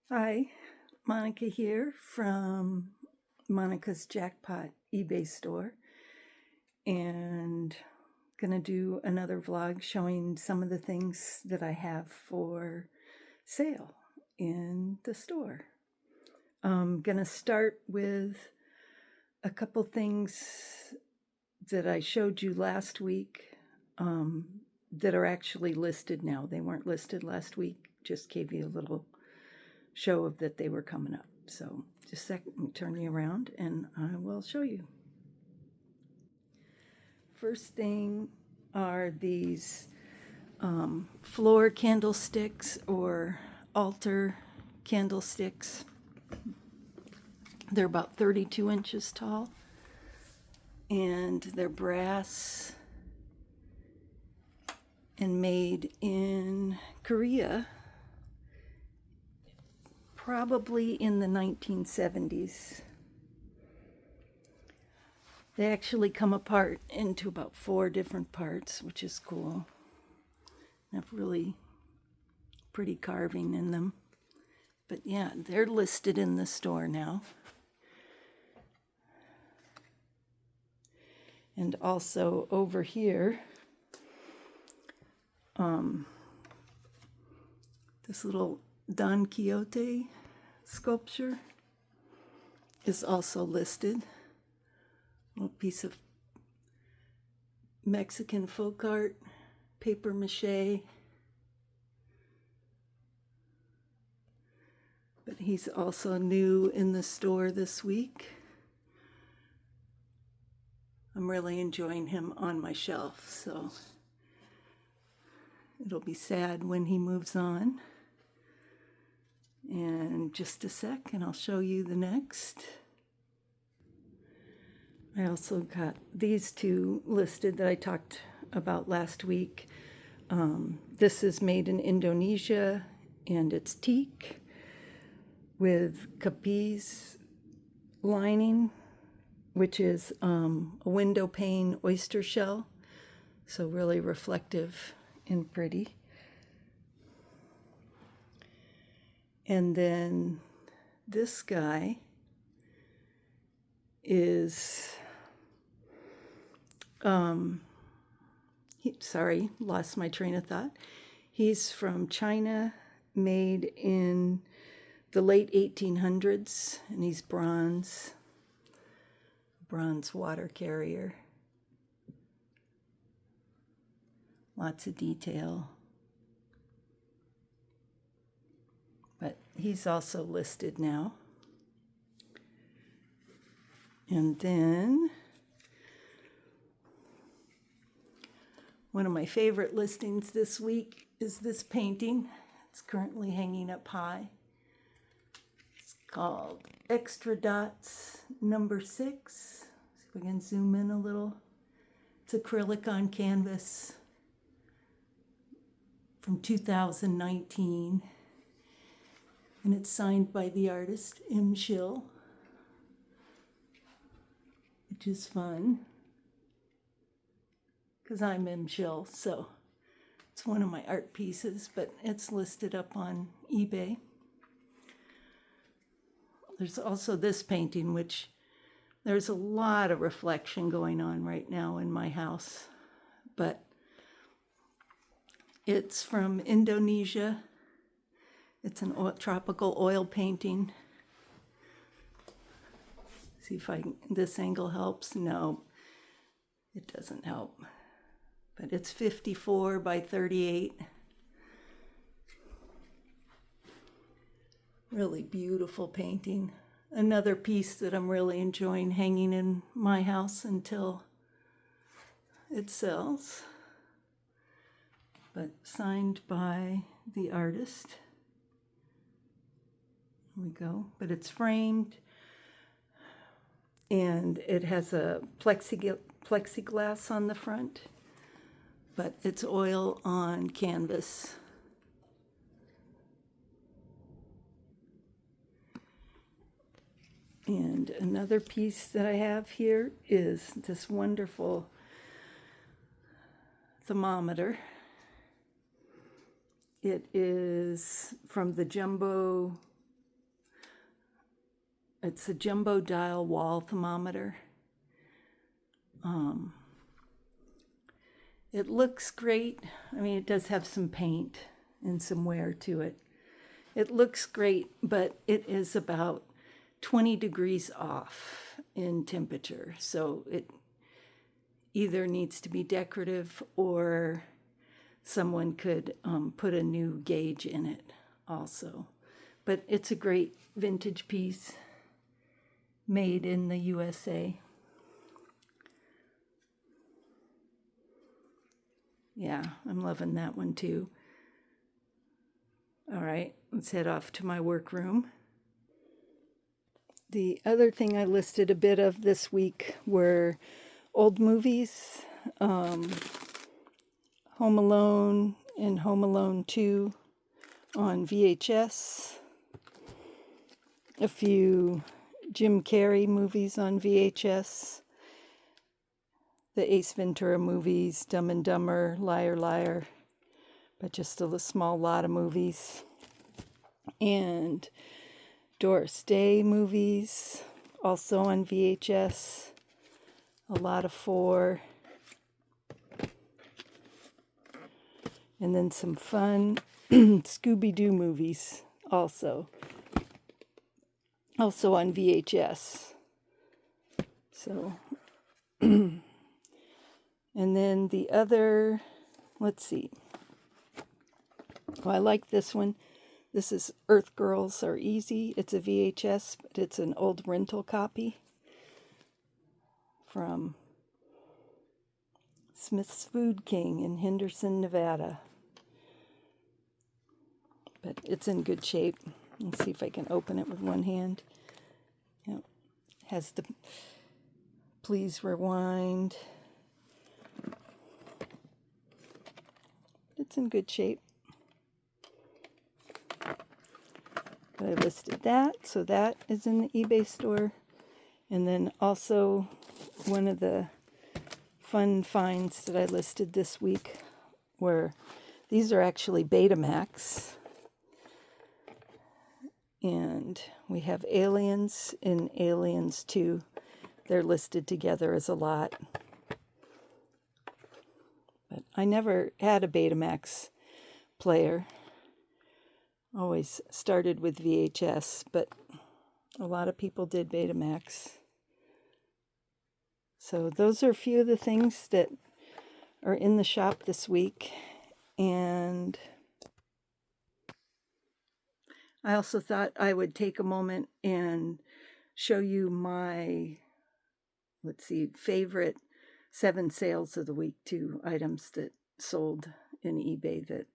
Hi, Monica here from Monica's Jackpot eBay store, and gonna do another vlog showing some of the things that I have for sale in the store. I'm gonna start with a couple things that I showed you last week that are actually listed now. They weren't listed last week, just gave you a little show of that they were coming up. So just a second, let me turn you around and I will show you. First thing are these floor candlesticks or altar candlesticks. They're about 32 inches tall and they're brass and made in Korea, probably in the 1970s. They actually come apart into about 4 different parts, which is cool. They have really pretty carving in them. But yeah, they're listed in the store now. And also over here, this little Don Quixote sculpture is also listed. A little piece of Mexican folk art, paper mache. But he's also new in the store this week. I'm really enjoying him on my shelf, so it'll be sad when he moves on. And just a sec, and I'll show you the next. I also got these two listed that I talked about last week. This is made in Indonesia, and it's teak with capiz lining, which is a window pane oyster shell, so really reflective and pretty. And then this guy is, sorry, lost my train of thought. He's from China, made in the late 1800s, and he's bronze water carrier. Lots of detail. But he's also listed now. And then one of my favorite listings this week is this painting. It's currently hanging up high. It's called Extra Dots number 6. See if we can zoom in a little. It's acrylic on canvas from 2019. And it's signed by the artist M. Schill, which is fun because I'm M. Schill, so it's one of my art pieces, but it's listed up on eBay. There's also this painting, which there's a lot of reflection going on right now in my house, but it's from Indonesia. It's an tropical oil painting. See if this angle helps. No, it doesn't help. But it's 54 by 38. Really beautiful painting. Another piece that I'm really enjoying hanging in my house until it sells. But signed by the artist. There we go. But it's framed. And it has a plexiglass on the front. But it's oil on canvas. And another piece that I have here is this wonderful thermometer. It is from the jumbo It's a jumbo dial wall thermometer. It looks great. I mean, it does have some paint and some wear to it. It looks great, but it is about 20 degrees off in temperature. So it either needs to be decorative or someone could put a new gauge in it also. But it's a great vintage piece made in the USA. Yeah, I'm loving that one too. All right, let's head off to my workroom. The other thing I listed a bit of this week were old movies, Home Alone and Home Alone 2 on VHS, a few Jim Carrey movies on VHS, the Ace Ventura movies, Dumb and Dumber, Liar Liar, but just a small lot of movies, and Doris Day movies, also on VHS, a lot of 4, and then some fun Scooby-Doo movies also on VHS. So, and then the other, let's see. Oh, I like this one. This is Earth Girls Are Easy. It's a VHS, but it's an old rental copy from Smith's Food King in Henderson, Nevada. But it's in good shape. Let's see if I can open it with one hand. Yep. Has the please rewind. It's in good shape. But I listed that, so that is in the eBay store. And then also one of the fun finds that I listed this week were, these are actually Betamax. And we have Aliens and Aliens 2. They're listed together as a lot. But I never had a Betamax player. Always started with VHS, but a lot of people did Betamax. So those are a few of the things that are in the shop this week. And I also thought I would take a moment and show you my, favorite 7 sales of the week, 2 items that sold in eBay that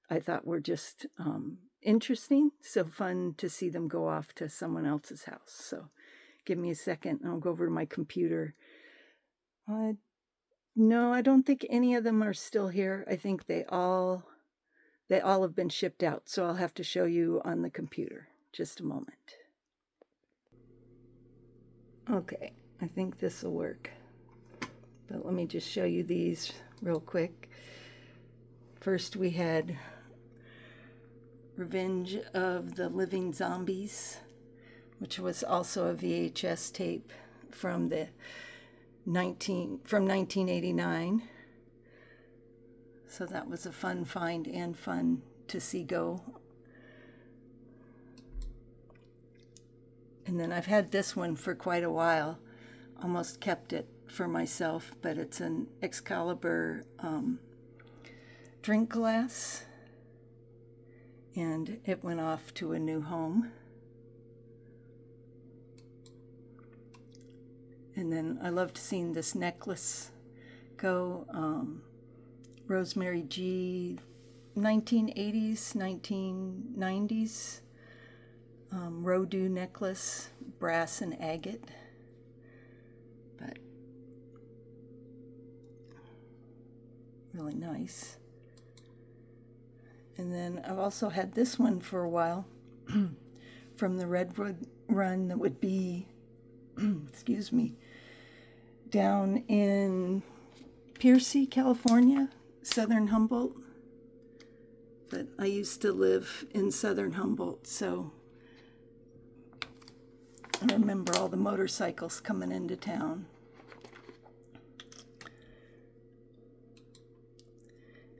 I thought were just interesting, so fun to see them go off to someone else's house. So give me a second and I'll go over to my computer. No, I don't think any of them are still here. I think they all have been shipped out, so I'll have to show you on the computer. Just a moment. Okay, I think this will work. But let me just show you these real quick. First we had Revenge of the Living Zombies, which was also a VHS tape from 1989. So that was a fun find and fun to see go. And then I've had this one for quite a while, almost kept it for myself, but it's an Excalibur drink glass, and it went off to a new home. And then I loved seeing this necklace go. Rosemary G, 1980s, 1990s, Rodu necklace, brass and agate. But really nice. And then I've also had this one for a while from the Redwood run that would be, excuse me, down in Piercy, California, Southern Humboldt. But I used to live in Southern Humboldt, so I remember all the motorcycles coming into town.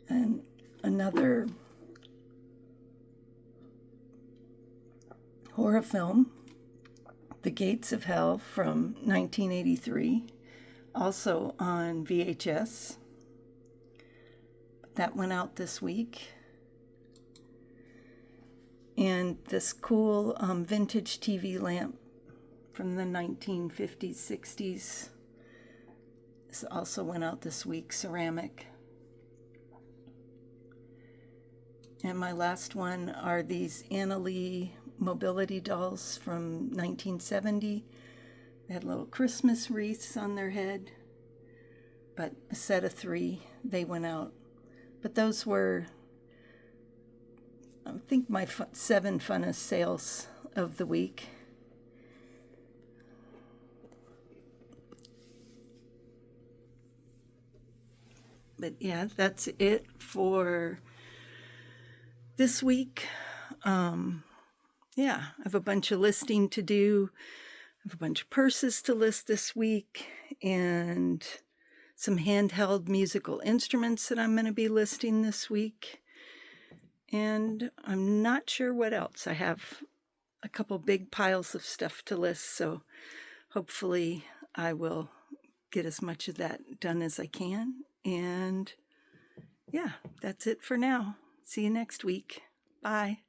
And another horror film, The Gates of Hell from 1983, also on VHS. That went out this week. And this cool vintage TV lamp from the 1950s, 60s. This also went out this week, ceramic. And my last one are these Anna Lee mobility dolls from 1970. They had little Christmas wreaths on their head, but a set of 3, they went out. But those were, I think, my 7 funnest sales of the week. But yeah, that's it for this week. Yeah, I have a bunch of listing to do. I have a bunch of purses to list this week, and some handheld musical instruments that I'm going to be listing this week. And I'm not sure what else. I have a couple big piles of stuff to list, so hopefully I will get as much of that done as I can. And yeah, that's it for now. See you next week. Bye.